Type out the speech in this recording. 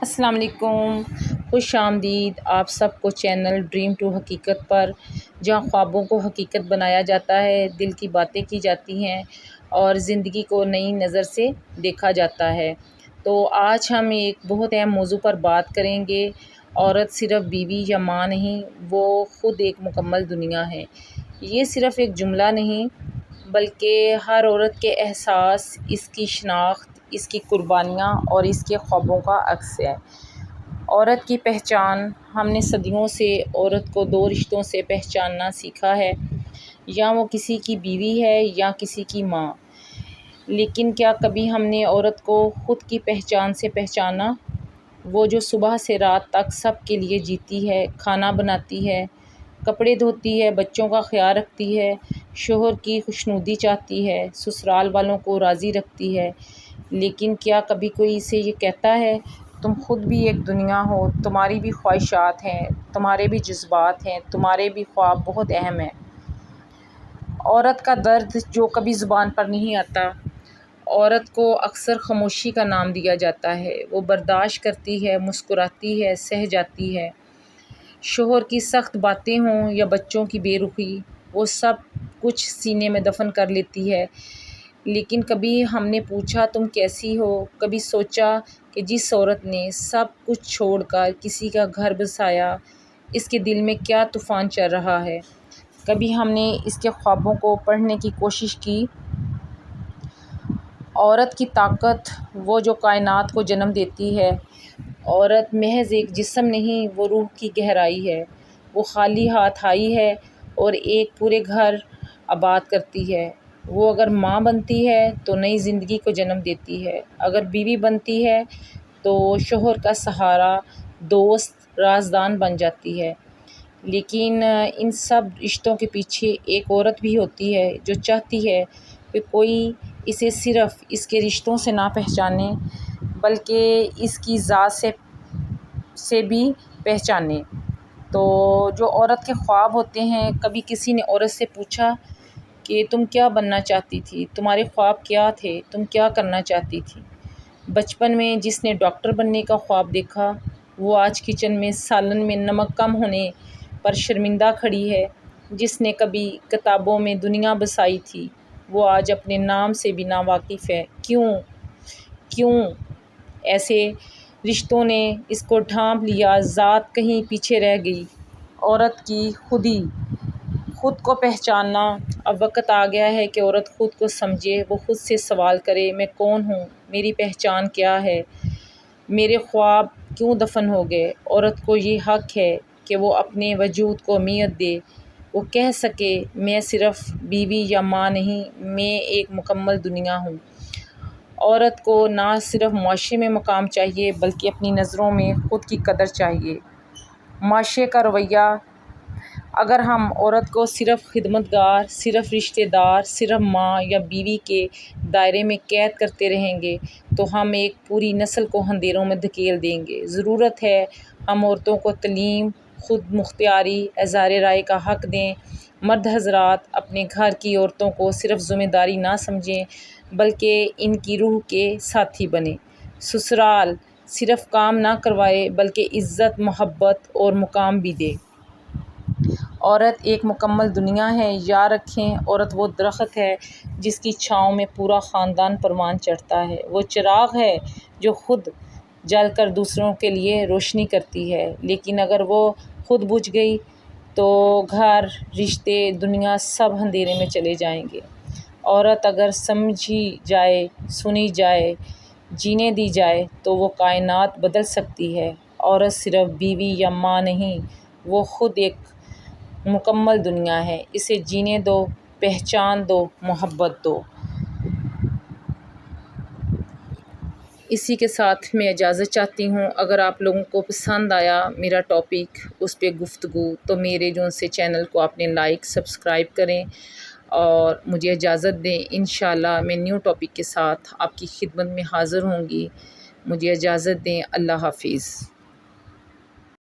السلام علیکم، خوش آمدید آپ سب کو چینل ڈریم ٹو حقیقت پر، جہاں خوابوں کو حقیقت بنایا جاتا ہے، دل کی باتیں کی جاتی ہیں اور زندگی کو نئی نظر سے دیکھا جاتا ہے۔ تو آج ہم ایک بہت اہم موضوع پر بات کریں گے۔ عورت صرف بیوی یا ماں نہیں، وہ خود ایک مکمل دنیا ہے۔ یہ صرف ایک جملہ نہیں، بلکہ ہر عورت کے احساس، اس کی شناخت، اس کی قربانیاں اور اس کے خوابوں کا عکس ہے۔ عورت کی پہچان، ہم نے صدیوں سے عورت کو دو رشتوں سے پہچاننا سیکھا ہے، یا وہ کسی کی بیوی ہے یا کسی کی ماں۔ لیکن کیا کبھی ہم نے عورت کو خود کی پہچان سے پہچانا؟ وہ جو صبح سے رات تک سب کے لیے جیتی ہے، کھانا بناتی ہے، کپڑے دھوتی ہے، بچوں کا خیال رکھتی ہے، شوہر کی خوشنودی چاہتی ہے، سسرال والوں کو راضی رکھتی ہے، لیکن کیا کبھی کوئی اسے یہ کہتا ہے تم خود بھی ایک دنیا ہو، تمہاری بھی خواہشات ہیں، تمہارے بھی جذبات ہیں، تمہارے بھی خواب بہت اہم ہیں۔ عورت کا درد جو کبھی زبان پر نہیں آتا، عورت کو اکثر خاموشی کا نام دیا جاتا ہے۔ وہ برداشت کرتی ہے، مسکراتی ہے، سہ جاتی ہے۔ شوہر کی سخت باتیں ہوں یا بچوں کی بے رخی، وہ سب کچھ سینے میں دفن کر لیتی ہے۔ لیکن کبھی ہم نے پوچھا تم کیسی ہو؟ کبھی سوچا کہ جس عورت نے سب کچھ چھوڑ کر کسی کا گھر بسایا، اس کے دل میں کیا طوفان چل رہا ہے؟ کبھی ہم نے اس کے خوابوں کو پڑھنے کی کوشش کی؟ عورت کی طاقت، وہ جو کائنات کو جنم دیتی ہے۔ عورت محض ایک جسم نہیں، وہ روح کی گہرائی ہے۔ وہ خالی ہاتھ آئی ہے اور ایک پورے گھر آباد کرتی ہے۔ وہ اگر ماں بنتی ہے تو نئی زندگی کو جنم دیتی ہے، اگر بیوی بنتی ہے تو شوہر کا سہارا، دوست، رازدان بن جاتی ہے۔ لیکن ان سب رشتوں کے پیچھے ایک عورت بھی ہوتی ہے جو چاہتی ہے کہ کوئی اسے صرف اس کے رشتوں سے نہ پہچانے، بلکہ اس کی ذات سے بھی پہچانے۔ تو جو عورت کے خواب ہوتے ہیں، کبھی کسی نے عورت سے پوچھا کہ تم کیا بننا چاہتی تھی؟ تمہارے خواب کیا تھے؟ تم کیا کرنا چاہتی تھی؟ بچپن میں جس نے ڈاکٹر بننے کا خواب دیکھا، وہ آج کچن میں سالن میں نمک کم ہونے پر شرمندہ کھڑی ہے۔ جس نے کبھی کتابوں میں دنیا بسائی تھی، وہ آج اپنے نام سے بھی ناواقف ہے۔ کیوں ایسے رشتوں نے اس کو ڈھانپ لیا، ذات کہیں پیچھے رہ گئی۔ عورت کی خود کو پہچاننا، اب وقت آ گیا ہے کہ عورت خود کو سمجھے، وہ خود سے سوال کرے، میں کون ہوں؟ میری پہچان کیا ہے؟ میرے خواب کیوں دفن ہو گئے؟ عورت کو یہ حق ہے کہ وہ اپنے وجود کو اہمیت دے، وہ کہہ سکے میں صرف بیوی یا ماں نہیں، میں ایک مکمل دنیا ہوں۔ عورت کو نہ صرف معاشرے میں مقام چاہیے، بلکہ اپنی نظروں میں خود کی قدر چاہیے۔ معاشرے کا رویہ، اگر ہم عورت کو صرف خدمت گار، صرف رشتہ دار، صرف ماں یا بیوی کے دائرے میں قید کرتے رہیں گے تو ہم ایک پوری نسل کو اندھیروں میں دھکیل دیں گے۔ ضرورت ہے ہم عورتوں کو تعلیم، خود مختاری، اظہار رائے کا حق دیں۔ مرد حضرات اپنے گھر کی عورتوں کو صرف ذمہ داری نہ سمجھیں، بلکہ ان کی روح کے ساتھی بنیں۔ سسرال صرف کام نہ کروائے، بلکہ عزت، محبت اور مقام بھی دے۔ عورت ایک مکمل دنیا ہے۔ یاد رکھیں، عورت وہ درخت ہے جس کی چھاؤں میں پورا خاندان پروان چڑھتا ہے۔ وہ چراغ ہے جو خود جل کر دوسروں کے لیے روشنی کرتی ہے، لیکن اگر وہ خود بجھ گئی تو گھر، رشتے، دنیا سب اندھیرے میں چلے جائیں گے۔ عورت اگر سمجھی جائے، سنی جائے، جینے دی جائے تو وہ کائنات بدل سکتی ہے۔ عورت صرف بیوی یا ماں نہیں، وہ خود ایک مکمل دنیا ہے۔ اسے جینے دو، پہچان دو، محبت دو۔ اسی کے ساتھ میں اجازت چاہتی ہوں۔ اگر آپ لوگوں کو پسند آیا میرا ٹاپک، اس پہ گفتگو، تو میرے جو سے چینل کو آپ نے لائک، سبسکرائب کریں اور مجھے اجازت دیں۔ انشاءاللہ میں نیو ٹاپک کے ساتھ آپ کی خدمت میں حاضر ہوں گی۔ مجھے اجازت دیں۔ اللہ حافظ۔